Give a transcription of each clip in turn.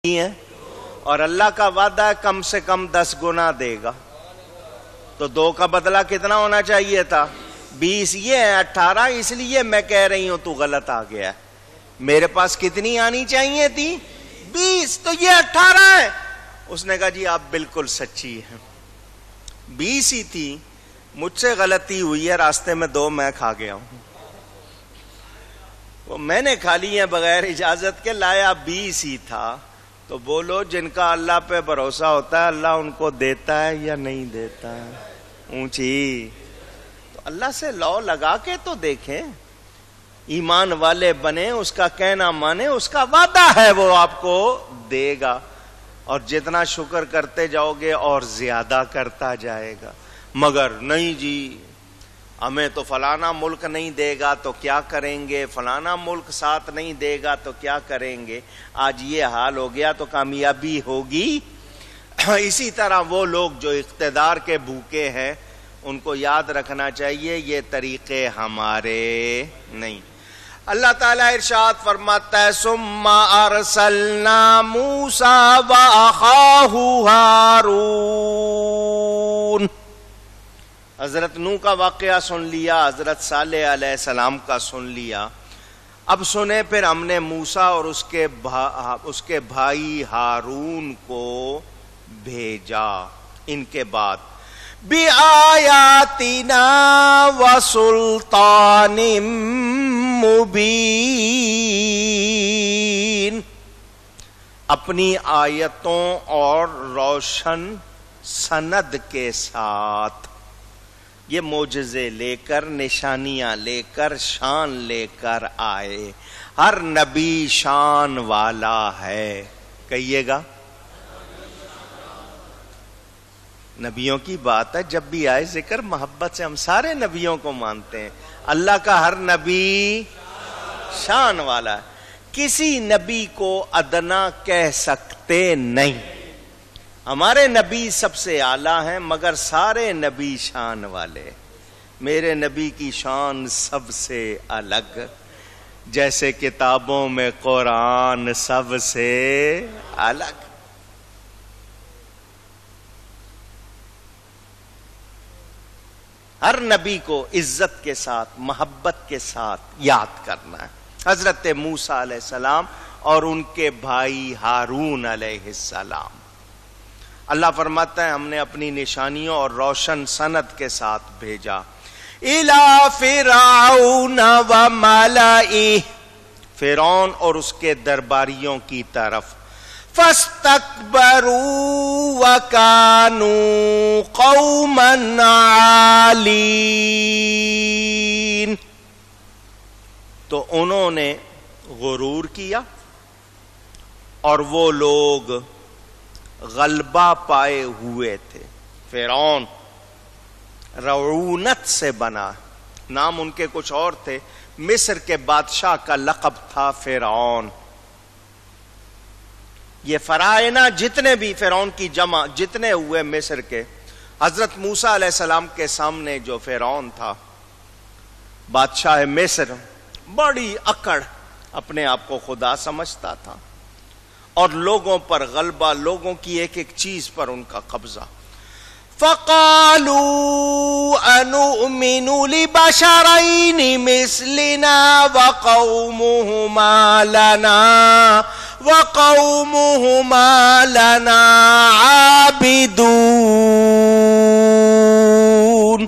ہیں اور اللہ کا وعدہ ہے کم سے کم 10 گنا دے گا، تو 2 کا بدلہ کتنا ہونا چاہیے تھا؟ 20. یہ ہے 18، اس لیے میں کہہ رہی ہوں تو غلط آ گیا ہے. میرے پاس کتنی آنی چاہیے تھی؟ 20، تو یہ 18 ہے. اس نے کہا جی آپ بالکل سچی ہیں، 20 ہی تھی، مجھ سے غلطی ہوئی ہے، راستے میں 2 میں کھا گیا ہوں. وہ میں نے کھا لی ہیں بغیر اجازت کے، لایا 20 ہی تھا. تو بولو جن کا اللہ پہ بھروسہ ہوتا ہے اللہ ان کو دیتا ہے یا نہیں دیتا ہے؟ اونچی تو اللہ سے لو لگا کے تو دیکھیں، ایمان والے بنے، اس کا کہنا مانے، اس کا وعدہ ہے وہ آپ کو دے گا، اور جتنا شکر کرتے جاؤ گے اور زیادہ کرتا جائے گا. مگر نہیں جی ہمیں تو فلانا ملک نہیں دے گا تو کیا کریں گے، فلانا ملک ساتھ نہیں دے گا تو کیا کریں گے، آج یہ حال ہو گیا تو کامیابی ہوگی. اسی طرح وہ لوگ جو اقتدار کے بھوکے ہیں ان کو یاد رکھنا چاہیے یہ طریقے ہمارے نہیں. اللہ تعالیٰ ارشاد فرماتا ہے ثم ارسلنا موسیٰ واخاہ ہارون. حضرت نوح کا واقعہ سن لیا، حضرت صالح علیہ السلام کا سن لیا. اب سنیں پھر ہم نے موسیٰ اور اس کے بھائی ہارون کو بھیجا ان کے بعد بِآیاتِنَا وَسُلْطَانٍ مُبِینٍ، اپنی آیتوں اور روشن سند کے ساتھ. یہ معجزے لے کر، نشانیاں لے کر، شان لے کر آئے. ہر نبی شان والا ہے، کہیے گا. نبیوں کی بات ہے، جب بھی آئے ذکر محبت سے ہم سارے نبیوں کو مانتے ہیں. اللہ کا ہر نبی شان والا ہے، کسی نبی کو ادنا کہہ سکتے نہیں. ہمارے نبی سب سے اعلیٰ ہیں مگر سارے نبی شان والے. میرے نبی کی شان سب سے الگ، جیسے کتابوں میں قرآن سب سے الگ. ہر نبی کو عزت کے ساتھ، محبت کے ساتھ یاد کرنا ہے. حضرت موسیٰ علیہ السلام اور ان کے بھائی ہارون علیہ السلام. اللہ فرماتا ہے ہم نے اپنی نشانیوں اور روشن سند کے ساتھ بھیجا. اِلَىٰ فِرْعَوْنَ وَمَلَئِهِ، فرعون اور اس کے درباریوں کی طرف. فَاسْتَكْبَرُوا وَكَانُوا قَوْمًا عَالِينَ، تو انہوں نے غرور کیا اور وہ لوگ غلبہ پائے ہوئے تھے. فرعون رعونت سے بنا، نام ان کے کچھ اور تھے. مصر کے بادشاہ کا لقب تھا فرعون. یہ فرائنہ جتنے بھی، فرعون کی جمع جتنے ہوئے مصر کے، حضرت موسیٰ علیہ السلام کے سامنے جو فرعون تھا بادشاہ مصر، بڑی اکڑ، اپنے آپ کو خدا سمجھتا تھا اور لوگوں پر غلبہ، لوگوں کی ایک ایک چیز پر ان کا قبضہ. فَقَالُوا أَنُؤْمِنُ لِبَشَرَيْنِ مِثْلِنَا وَقَوْمُهُمَا لَنَا عَابِدُونَ.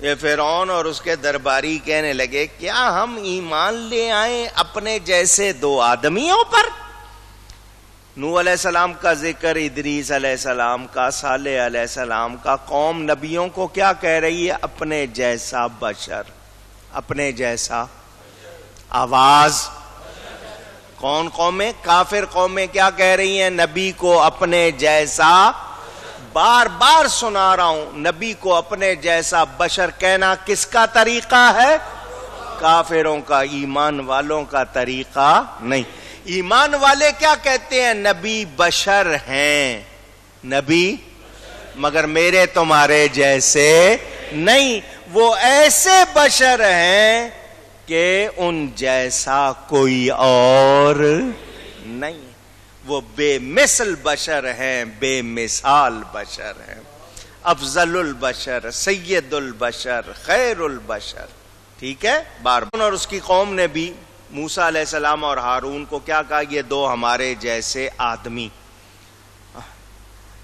یہ فرعون اور اس کے درباری کہنے لگے کیا ہم ایمان لے آئیں اپنے جیسے 2 آدمیوں پر؟ نوح علیہ السلام کا ذکر، ادریس علیہ السلام کا، صالح علیہ السلام کا. قوم نبیوں کو کیا کہہ رہی ہے؟ اپنے جیسا بشر، اپنے جیسا. آواز کون قومیں؟ کافر قومیں کیا کہہ رہی ہیں؟ نبی کو اپنے جیسا. بار بار سنا رہا ہوں، نبی کو اپنے جیسا بشر کہنا کس کا طریقہ ہے؟ کافروں کا، ایمان والوں کا طریقہ نہیں. ایمان والے کیا کہتے ہیں؟ نبی بشر ہیں، نبی مگر میرے تمہارے جیسے نہیں. وہ ایسے بشر ہیں کہ ان جیسا کوئی اور نہیں. وہ بے مثل بشر ہیں، بے مثال بشر ہیں، افضل البشر، سید البشر، خیر البشر. ٹھیک ہے. بار اور اس کی قوم نے بھی موسیٰ علیہ السلام اور ہارون کو کیا کہا؟ یہ دو ہمارے جیسے آدمی.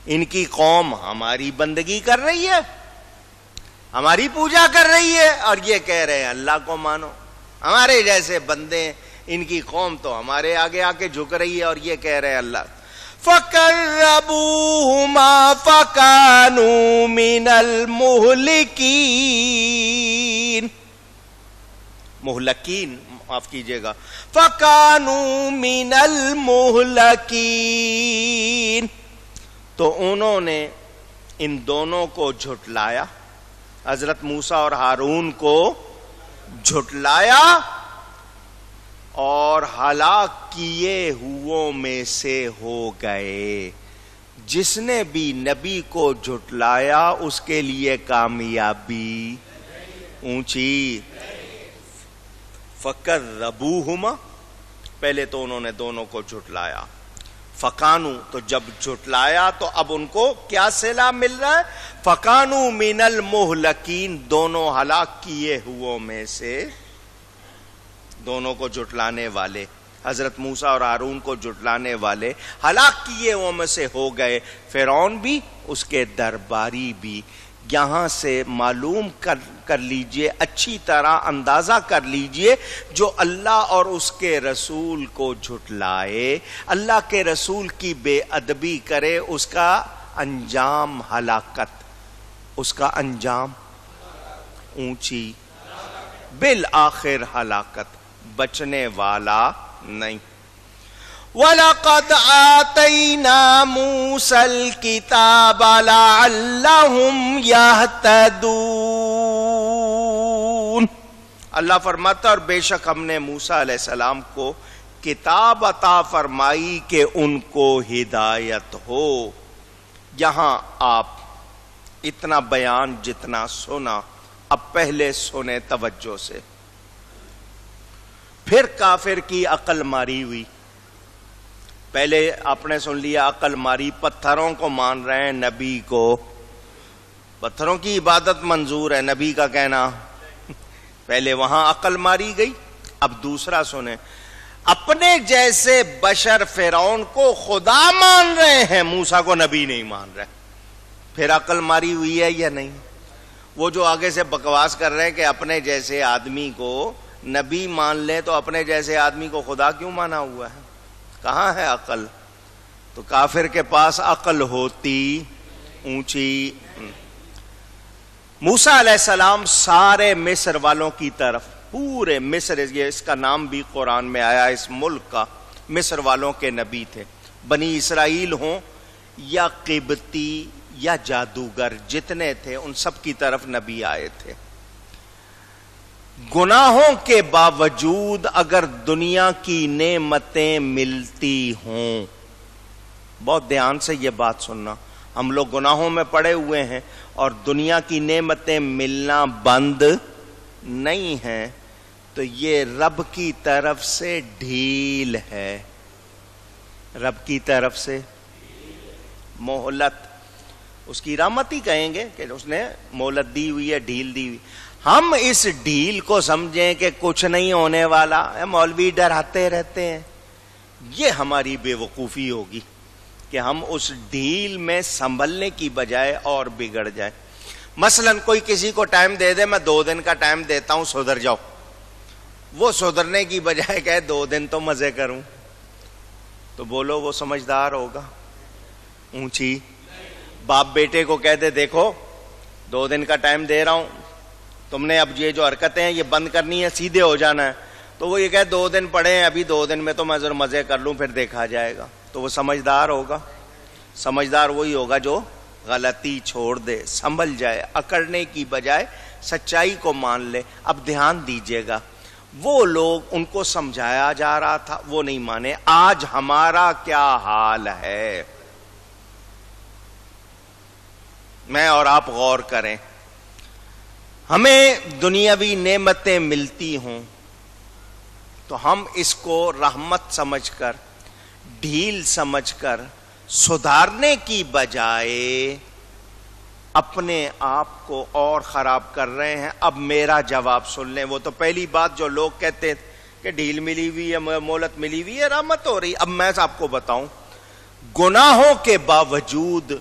ان کی قوم ہماری بندگی کر رہی ہے، ہماری پوجا کر رہی ہے، اور یہ کہہ رہے ہیں اللہ کو مانو. ہمارے جیسے بندے، ان کی قوم تو ہمارے آگے آ کے جھک رہی ہے اور یہ کہہ رہے ہیں اللہ. فَقَرَّبُوهُمَا فَكَانُوا مِنَ الْمُهْلِكِينَ. مہلکین، معاف کیجئے گا. فَكَانُوا مِنَ الْمُهْلَكِينَ. تو انہوں نے ان دونوں کو جھٹلایا، حضرت موسیٰ اور ہارون کو جھٹلایا اور ہلاک کیے ہووں میں سے ہو گئے. جس نے بھی نبی کو جھٹلایا اس کے لیے کامیابی اونچی. فَكَذَّبُوهُمَا، پہلے تو انہوں نے دونوں کو جھٹلایا. فَكَانُوا، تو جب جھٹلایا تو اب ان کو کیا صلہ مل رہا ہے؟ فَكَانُوا مِنَ الْمُهْلَكِينَ، دونوں ہلاک کیے ہووں میں سے. دونوں کو جھٹلانے والے، حضرت موسیٰ اور ہارون کو جھٹلانے والے ہلاک کیے ہووں میں سے ہو گئے. فرعون بھی، اس کے درباری بھی. یہاں سے معلوم کر لیجئے، اچھی طرح اندازہ کر لیجئے، جو اللہ اور اس کے رسول کو جھٹلائے، اللہ کے رسول کی بے ادبی کرے، اس کا انجام ہلاکت، اس کا انجام اونچی، بالآخر ہلاکت، بچنے والا نہیں. وَلَقَدْ آتَيْنَا مُوسَى الْكِتَابَ لَعَلَّهُمْ يَهْتَدُونَ. اللہ فرماتا اور بے شک ہم نے موسیٰ علیہ السلام کو کتاب عطا فرمائی کہ ان کو ہدایت ہو. یہاں آپ اتنا بیان جتنا سنا، اب پہلے سنیں توجہ سے. پھر کافر کی عقل ماری ہوئی. پہلے آپ نے سن لیا عقل ماری، پتھروں کو مان رہے ہیں، نبی کو. پتھروں کی عبادت منظور ہے، نبی کا کہنا. پہلے وہاں عقل ماری گئی. اب دوسرا سنیں، اپنے جیسے بشر فرعون کو خدا مان رہے ہیں، موسیٰ کو نبی نہیں مان رہے. پھر عقل ماری ہوئی ہے یا نہیں؟ وہ جو آگے سے بکواس کر رہے ہیں کہ اپنے جیسے آدمی کو نبی مان لیں تو اپنے جیسے آدمی کو خدا کیوں مانا ہوا ہے؟ کہاں ہے عقل؟ تو کافر کے پاس عقل ہوتی اونچی. موسیٰ علیہ السلام سارے مصر والوں کی طرف، پورے مصر، یہ اس کا نام بھی قرآن میں آیا، اس ملک کا، مصر والوں کے نبی تھے. بنی اسرائیل ہوں یا قبطی یا جادوگر، جتنے تھے ان سب کی طرف نبی آئے تھے. گناہوں کے باوجود اگر دنیا کی نعمتیں ملتی ہوں، بہت دھیان سے یہ بات سننا، ہم لوگ گناہوں میں پڑے ہوئے ہیں اور دنیا کی نعمتیں ملنا بند نہیں ہیں، تو یہ رب کی طرف سے ڈھیل ہے. رب کی طرف سے مہلت، اس کی رحمت ہی کہیں گے کہ اس نے مہلت دی ہوئی ہے، ڈھیل دی ہوئی. ہم اس ڈھیل کو سمجھیں کہ کچھ نہیں ہونے والا، مولوی ڈراتے رہتے ہیں، یہ ہماری بے وقوفی ہوگی کہ ہم اس ڈھیل میں سنبھلنے کی بجائے اور بگڑ جائیں. مثلا کوئی کسی کو ٹائم دے دے، میں 2 دن کا ٹائم دیتا ہوں، سدھر جاؤ. وہ سدھرنے کی بجائے کہے 2 دن تو مزے کروں، تو بولو وہ سمجھدار ہوگا اونچی. باپ بیٹے کو کہہ دے دیکھو 2 دن کا ٹائم دے رہا ہوں، تم نے اب یہ جو حرکتیں ہیں یہ بند کرنی ہے، سیدھے ہو جانا ہے. تو وہ یہ کہے 2 دن پڑے ہیں، ابھی 2 دن میں تو میں ذرا مزے کر لوں، پھر دیکھا جائے گا. تو وہ سمجھدار ہوگا. سمجھدار وہی ہوگا جو غلطی چھوڑ دے، سنبھل جائے، اکڑنے کی بجائے سچائی کو مان لے. اب دھیان دیجئے گا، وہ لوگ، ان کو سمجھایا جا رہا تھا، وہ نہیں مانے. آج ہمارا کیا حال ہے؟ میں اور آپ غور کریں. ہمیں دنیاوی نعمتیں ملتی ہوں، تو ہم اس کو رحمت سمجھ کر، ڈھیل سمجھ کر سدھارنے کی بجائے اپنے آپ کو اور خراب کر رہے ہیں۔ اب میرا جواب سن لیں۔ وہ تو پہلی بات جو لوگ کہتے ہیں کہ ڈھیل ملی ہوئی ہے، مہلت ملی ہوئی ہے، رحمت ہو رہی۔ اب میں آپ کو بتاؤں، گناہوں کے باوجود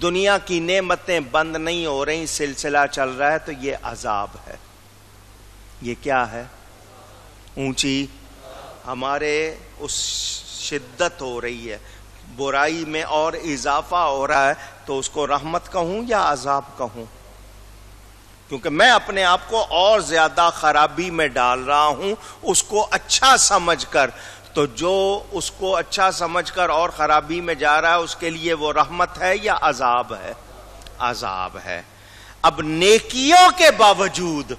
دنیا کی نعمتیں بند نہیں ہو رہی، سلسلہ چل رہا ہے، تو یہ عذاب ہے۔ یہ کیا ہے؟ اونچی ہمارے اس شدت ہو رہی ہے، برائی میں اور اضافہ ہو رہا ہے، تو اس کو رحمت کہوں یا عذاب کہوں؟ کیونکہ میں اپنے آپ کو اور زیادہ خرابی میں ڈال رہا ہوں اس کو اچھا سمجھ کر۔ تو جو اس کو اچھا سمجھ کر اور خرابی میں جا رہا ہے، اس کے لیے وہ رحمت ہے یا عذاب ہے؟ عذاب ہے۔ اب نیکیوں کے باوجود،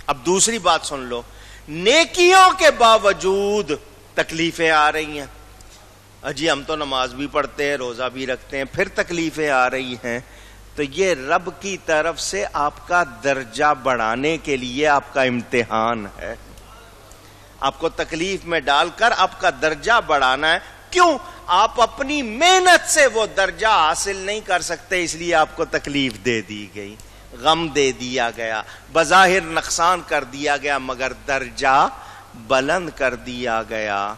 اب دوسری بات سن لو، نیکیوں کے باوجود تکلیفیں آ رہی ہیں۔ جی ہم تو نماز بھی پڑھتے ہیں، روزہ بھی رکھتے ہیں، پھر تکلیفیں آ رہی ہیں، تو یہ رب کی طرف سے آپ کا درجہ بڑھانے کے لیے آپ کا امتحان ہے۔ آپ کو تکلیف میں ڈال کر آپ کا درجہ بڑھانا ہے۔ کیوں؟ آپ اپنی محنت سے وہ درجہ حاصل نہیں کر سکتے، اس لیے آپ کو تکلیف دے دی گئی، غم دے دیا گیا، بظاہر نقصان کر دیا گیا، مگر درجہ بلند کر دیا گیا۔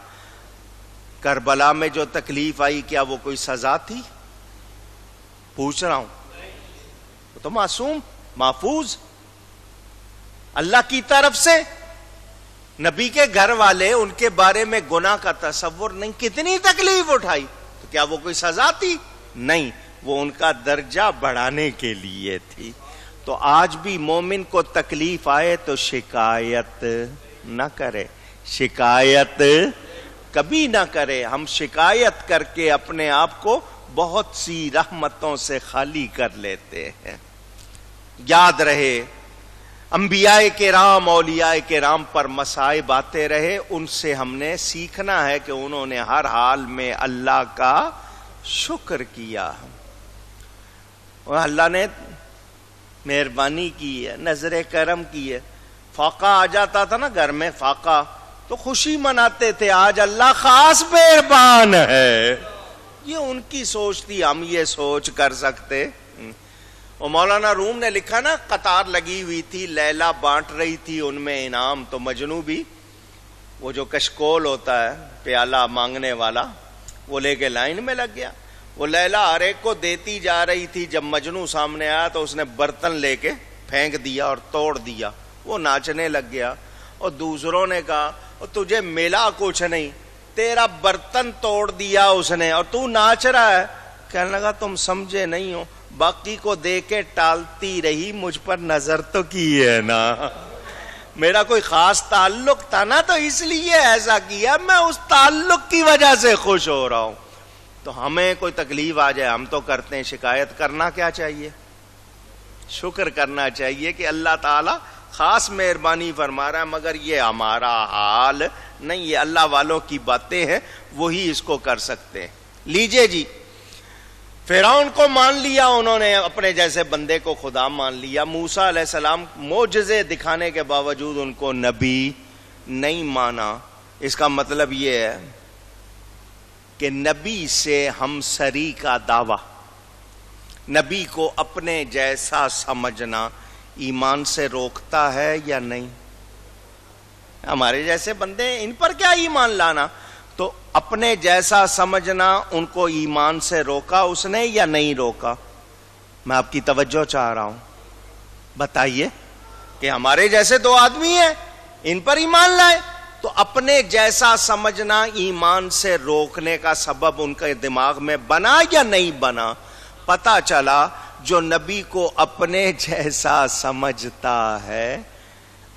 کربلا میں جو تکلیف آئی، کیا وہ کوئی سزا تھی؟ پوچھ رہا ہوں، وہ تو معصوم، محفوظ اللہ کی طرف سے۔ نبی کے گھر والے، ان کے بارے میں گناہ کا تصور نہیں، کتنی تکلیف اٹھائی، تو کیا وہ کوئی سزا تھی؟ نہیں، وہ ان کا درجہ بڑھانے کے لیے تھی۔ تو آج بھی مومن کو تکلیف آئے تو شکایت نہ کرے، شکایت کبھی نہ کرے۔ ہم شکایت کر کے اپنے آپ کو بہت سی رحمتوں سے خالی کر لیتے ہیں۔ یاد رہے، انبیاء کرام، اولیاء کرام پر مصائب آتے رہے، ان سے ہم نے سیکھنا ہے کہ انہوں نے ہر حال میں اللہ کا شکر کیا، اور اللہ نے مہربانی کی ہے، نظر کرم کی ہے۔ فاقہ آ جاتا تھا نا گھر میں، فاقہ، تو خوشی مناتے تھے، آج اللہ خاص مہربان ہے۔ یہ ان کی سوچ تھی، ہم یہ سوچ کر سکتے؟ اور مولانا روم نے لکھا نا، قطار لگی ہوئی تھی، لیلا بانٹ رہی تھی ان میں انعام، تو مجنو بھی، وہ جو کشکول ہوتا ہے پیالہ مانگنے والا، وہ لے کے لائن میں لگ گیا۔ وہ لیلا ہر ایک کو دیتی جا رہی تھی، جب مجنو سامنے آیا تو اس نے برتن لے کے پھینک دیا اور توڑ دیا، وہ ناچنے لگ گیا۔ اور دوسروں نے کہا تجھے ملا کچھ نہیں، تیرا برتن توڑ دیا اس نے اور تو ناچ رہا ہے۔ کہنے لگا تم سمجھے نہیں ہو، باقی کو دے کے ٹالتی رہی، مجھ پر نظر تو کی ہے نا، میرا کوئی خاص تعلق تھا نا، تو اس لیے ایسا کیا، میں اس تعلق کی وجہ سے خوش ہو رہا ہوں۔ تو ہمیں کوئی تکلیف آ جائے، ہم تو کرتے ہیں شکایت، کرنا کیا چاہیے؟ شکر کرنا چاہیے کہ اللہ تعالی خاص مہربانی فرما رہا ہے، مگر یہ ہمارا حال نہیں، یہ اللہ والوں کی باتیں ہیں، وہی اس کو کر سکتے ہیں۔ لیجئے جی، فرعون کو مان لیا انہوں نے، اپنے جیسے بندے کو خدا مان لیا۔ موسیٰ علیہ السلام معجزے دکھانے کے باوجود ان کو نبی نہیں مانا۔ اس کا مطلب یہ ہے کہ نبی سے ہمسری کا دعویٰ، نبی کو اپنے جیسا سمجھنا ایمان سے روکتا ہے یا نہیں؟ ہمارے جیسے بندے، ان پر کیا ایمان لانا؟ تو اپنے جیسا سمجھنا ان کو ایمان سے روکا اس نے یا نہیں روکا؟ میں آپ کی توجہ چاہ رہا ہوں، بتائیے کہ ہمارے جیسے دو آدمی ہیں، ان پر ایمان لائے، تو اپنے جیسا سمجھنا ایمان سے روکنے کا سبب ان کے دماغ میں بنا یا نہیں بنا؟ پتہ چلا جو نبی کو اپنے جیسا سمجھتا ہے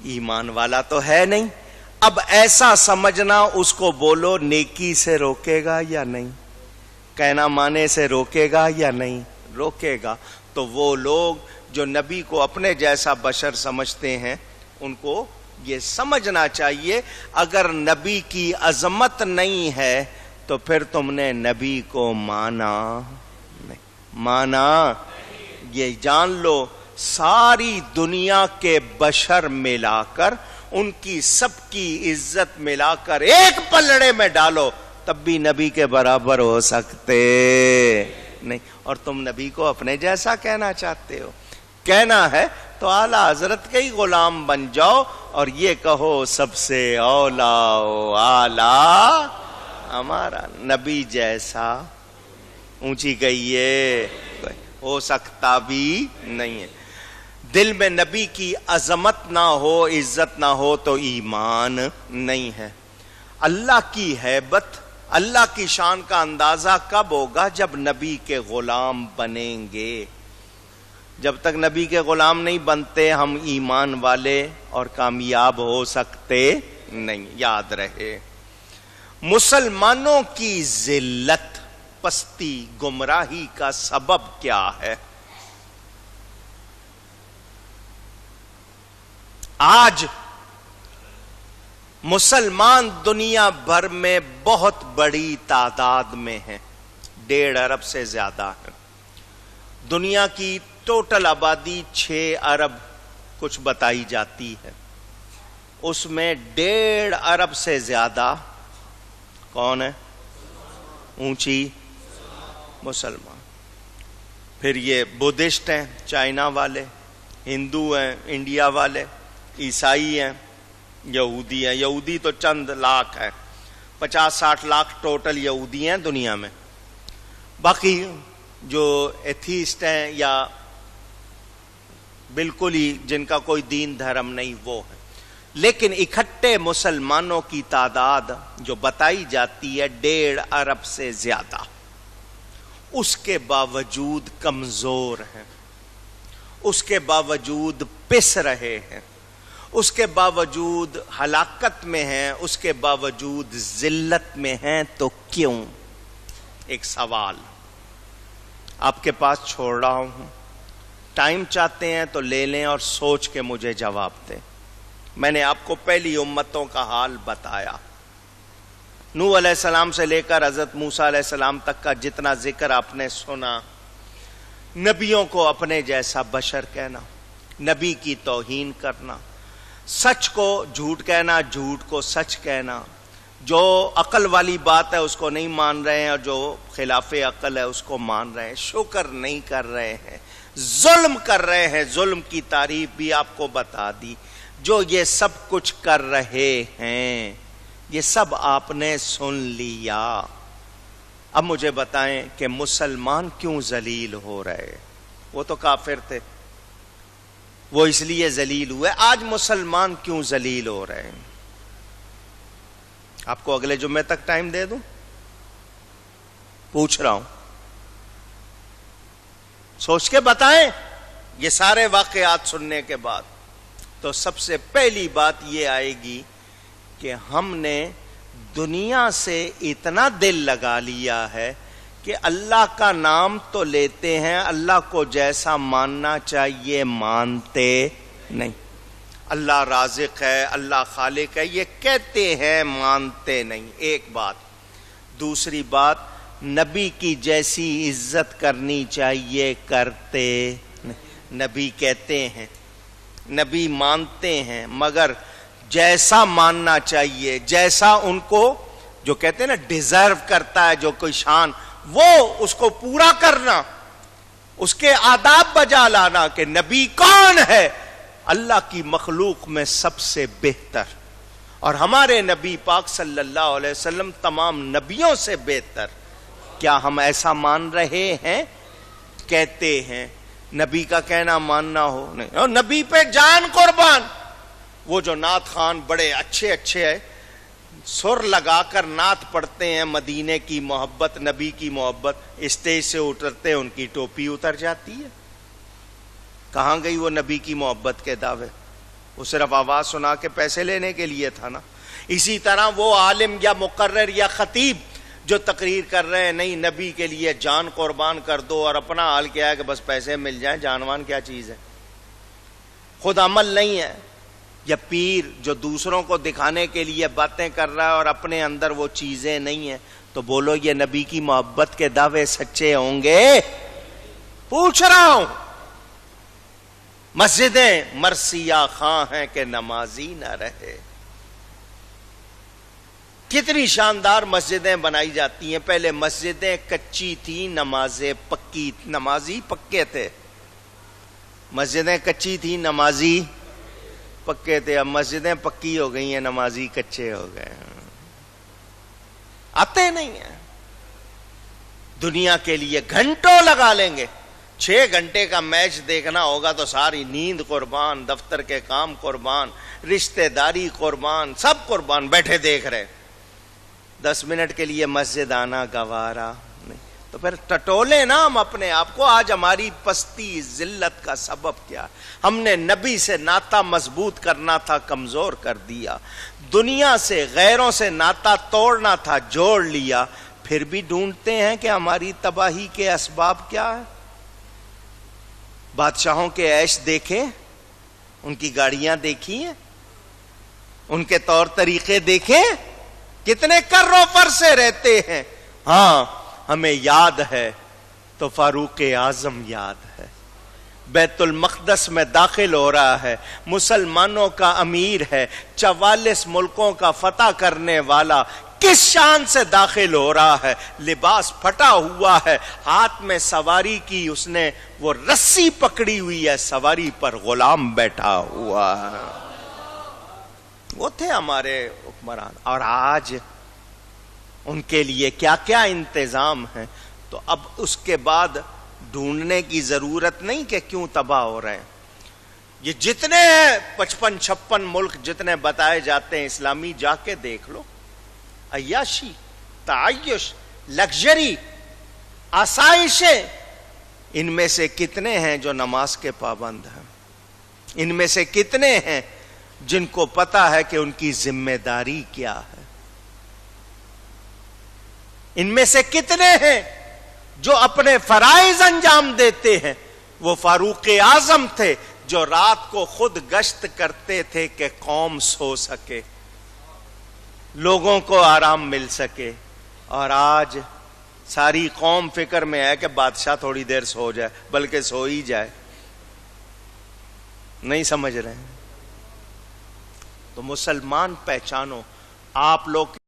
ایمان والا تو ہے نہیں۔ اب ایسا سمجھنا اس کو بولو نیکی سے روکے گا یا نہیں؟ کہنا مانے سے روکے گا یا نہیں؟ روکے گا۔ تو وہ لوگ جو نبی کو اپنے جیسا بشر سمجھتے ہیں، ان کو یہ سمجھنا چاہیے اگر نبی کی عظمت نہیں ہے تو پھر تم نے نبی کو مانا نہیں، مانا۔ یہ جان لو، ساری دنیا کے بشر ملا کر ان کی سب کی عزت ملا کر ایک پلڑے میں ڈالو تب بھی نبی کے برابر ہو سکتے نہیں. اور تم نبی کو اپنے جیسا کہنا چاہتے ہو. کہنا ہے تو اعلیٰ حضرت کے ہی غلام بن جاؤ اور یہ کہو سب سے اولا و اعلیٰ ہمارا نبی جیسا. اونچی کہیے ہو سکتا بھی نہیں ہے. دل میں نبی کی عظمت نہ ہو, عزت نہ ہو تو ایمان نہیں ہے. اللہ کی ہیبت, اللہ کی شان کا اندازہ کب ہوگا؟ جب نبی کے غلام بنیں گے. جب تک نبی کے غلام نہیں بنتے ہم ایمان والے اور کامیاب ہو سکتے نہیں. یاد رہے مسلمانوں کی ذلت, پستی, گمراہی کا سبب کیا ہے؟ آج مسلمان دنیا بھر میں بہت بڑی تعداد میں ہیں, 1.5 ارب سے زیادہ ہے. دنیا کی ٹوٹل آبادی 6 ارب کچھ بتائی جاتی ہے. اس میں 1.5 ارب سے زیادہ کون ہے؟ اونچی مسلمان. پھر یہ بدھسٹ ہیں, چائنا والے, ہندو ہیں, انڈیا والے, عیسائی ہیں, یہودی ہیں. یہودی تو چند لاکھ ہیں, 50-60 لاکھ ٹوٹل یہودی ہیں دنیا میں. باقی جو ایتھیسٹ ہیں یا بالکل ہی جن کا کوئی دین دھرم نہیں وہ ہے. لیکن اکٹھے مسلمانوں کی تعداد جو بتائی جاتی ہے 1.5 ارب سے زیادہ. اس کے باوجود کمزور ہیں, اس کے باوجود پس رہے ہیں, اس کے باوجود ہلاکت میں ہیں, اس کے باوجود ذلت میں ہیں. تو کیوں؟ ایک سوال آپ کے پاس چھوڑ رہا ہوں. ٹائم چاہتے ہیں تو لے لیں اور سوچ کے مجھے جواب دیں. میں نے آپ کو پہلی امتوں کا حال بتایا. نوح علیہ السلام سے لے کر حضرت موسیٰ علیہ السلام تک کا جتنا ذکر آپ نے سنا, نبیوں کو اپنے جیسا بشر کہنا, نبی کی توہین کرنا, سچ کو جھوٹ کہنا, جھوٹ کو سچ کہنا, جو عقل والی بات ہے اس کو نہیں مان رہے ہیں اور جو خلاف عقل ہے اس کو مان رہے ہیں, شکر نہیں کر رہے ہیں, ظلم کر رہے ہیں. ظلم کی تعریف بھی آپ کو بتا دی. جو یہ سب کچھ کر رہے ہیں یہ سب آپ نے سن لیا. اب مجھے بتائیں کہ مسلمان کیوں ذلیل ہو رہے؟ وہ تو کافر تھے, وہ اس لیے ذلیل ہوئے. آج مسلمان کیوں ذلیل ہو رہے ہیں؟ آپ کو اگلے جمعے تک ٹائم دے دوں؟ پوچھ رہا ہوں, سوچ کے بتائیں. یہ سارے واقعات سننے کے بعد تو سب سے پہلی بات یہ آئے گی کہ ہم نے دنیا سے اتنا دل لگا لیا ہے کہ اللہ کا نام تو لیتے ہیں, اللہ کو جیسا ماننا چاہیے مانتے نہیں. اللہ رازق ہے, اللہ خالق ہے, یہ کہتے ہیں مانتے نہیں. ایک بات. دوسری بات, نبی کی جیسی عزت کرنی چاہیے کرتے نہیں. نبی کہتے ہیں, نبی مانتے ہیں, مگر جیسا ماننا چاہیے, جیسا ان کو جو کہتے ہیں نا ڈیزرو کرتا ہے جو کوئی شان, وہ اس کو پورا کرنا, اس کے آداب بجا لانا. کہ نبی کون ہے؟ اللہ کی مخلوق میں سب سے بہتر, اور ہمارے نبی پاک صلی اللہ علیہ وسلم تمام نبیوں سے بہتر. کیا ہم ایسا مان رہے ہیں؟ کہتے ہیں. نبی کا کہنا ماننا ہو نہیں, اور نبی پہ جان قربان. وہ جو نعت خان بڑے اچھے ہیں, سر لگا کر نعت پڑھتے ہیں, مدینے کی محبت, نبی کی محبت, اسٹیج سے اترتے ہیں ان کی ٹوپی اتر جاتی ہے. کہاں گئی وہ نبی کی محبت کے دعوے؟ وہ صرف آواز سنا کے پیسے لینے کے لیے تھا نا. اسی طرح وہ عالم یا مقرر یا خطیب جو تقریر کر رہے ہیں نہیں نبی کے لیے جان قربان کر دو, اور اپنا حال کیا ہے کہ بس پیسے مل جائیں, جانوان کیا چیز ہے, خود عمل نہیں ہے. یا پیر جو دوسروں کو دکھانے کے لیے باتیں کر رہا ہے اور اپنے اندر وہ چیزیں نہیں ہیں, تو بولو یہ نبی کی محبت کے دعوے سچے ہوں گے؟ پوچھ رہا ہوں. مسجدیں مرثیہ خواں ہیں کہ نمازی نہ رہے. کتنی شاندار مسجدیں بنائی جاتی ہیں. پہلے مسجدیں کچی تھیں، نمازیں پکی، نمازی پکے تھے. مسجدیں کچی تھیں، نمازی پکے تھے. اب مسجدیں پکی ہو گئی ہیں، نمازی کچے ہو گئے ہیں، آتے نہیں ہیں. دنیا کے لیے گھنٹوں لگا لیں گے. 6 گھنٹے کا میچ دیکھنا ہوگا تو ساری نیند قربان، دفتر کے کام قربان، رشتہ داری قربان، سب قربان، بیٹھے دیکھ رہے. 10 منٹ کے لیے مسجد آنا گوارا نہیں. تو پھر ٹٹولے نا ہم اپنے آپ کو. آج ہماری پستی ذلت کا سبب کیا؟ ہم نے نبی سے ناتا مضبوط کرنا تھا، کمزور کر دیا. دنیا سے، غیروں سے ناتا توڑنا تھا، جوڑ لیا. پھر بھی ڈھونڈتے ہیں کہ ہماری تباہی کے اسباب کیا ہے. بادشاہوں کے عیش دیکھیں، ان کی گاڑیاں دیکھی ہیں، ان کے طور طریقے دیکھیں، کتنے کروں پر سے رہتے ہیں. ہاں ہمیں یاد ہے تو فاروق اعظم یاد ہے. بیت المقدس میں داخل ہو رہا ہے، مسلمانوں کا امیر ہے، 44 ملکوں کا فتح کرنے والا. کس شان سے داخل ہو رہا ہے؟ لباس پھٹا ہوا ہے، ہاتھ میں سواری کی اس نے وہ رسی پکڑی ہوئی ہے، سواری پر غلام بیٹھا ہوا ہے. وہ تھے ہمارے حکمران. اور آج ان کے لیے کیا کیا انتظام ہے. تو اب اس کے بعد ڈھونڈنے کی ضرورت نہیں کہ کیوں تباہ ہو رہے ہیں. یہ جتنے ہیں 55-56 ملک جتنے بتائے جاتے ہیں اسلامی، جا کے دیکھ لو. عیاشی، تعیش، لگژری، آسائشیں، ان میں سے کتنے ہیں جو نماز کے پابند ہیں؟ ان میں سے کتنے ہیں جن کو پتا ہے کہ ان کی ذمہ داری کیا ہے؟ ان میں سے کتنے ہیں جو اپنے فرائض انجام دیتے ہیں؟ وہ فاروق اعظم تھے جو رات کو خود گشت کرتے تھے کہ قوم سو سکے، لوگوں کو آرام مل سکے. اور آج ساری قوم فکر میں ہے کہ بادشاہ تھوڑی دیر سو جائے، بلکہ سو ہی جائے. نہیں سمجھ رہے ہیں؟ تو مسلمان پہچانو، آپ لوگ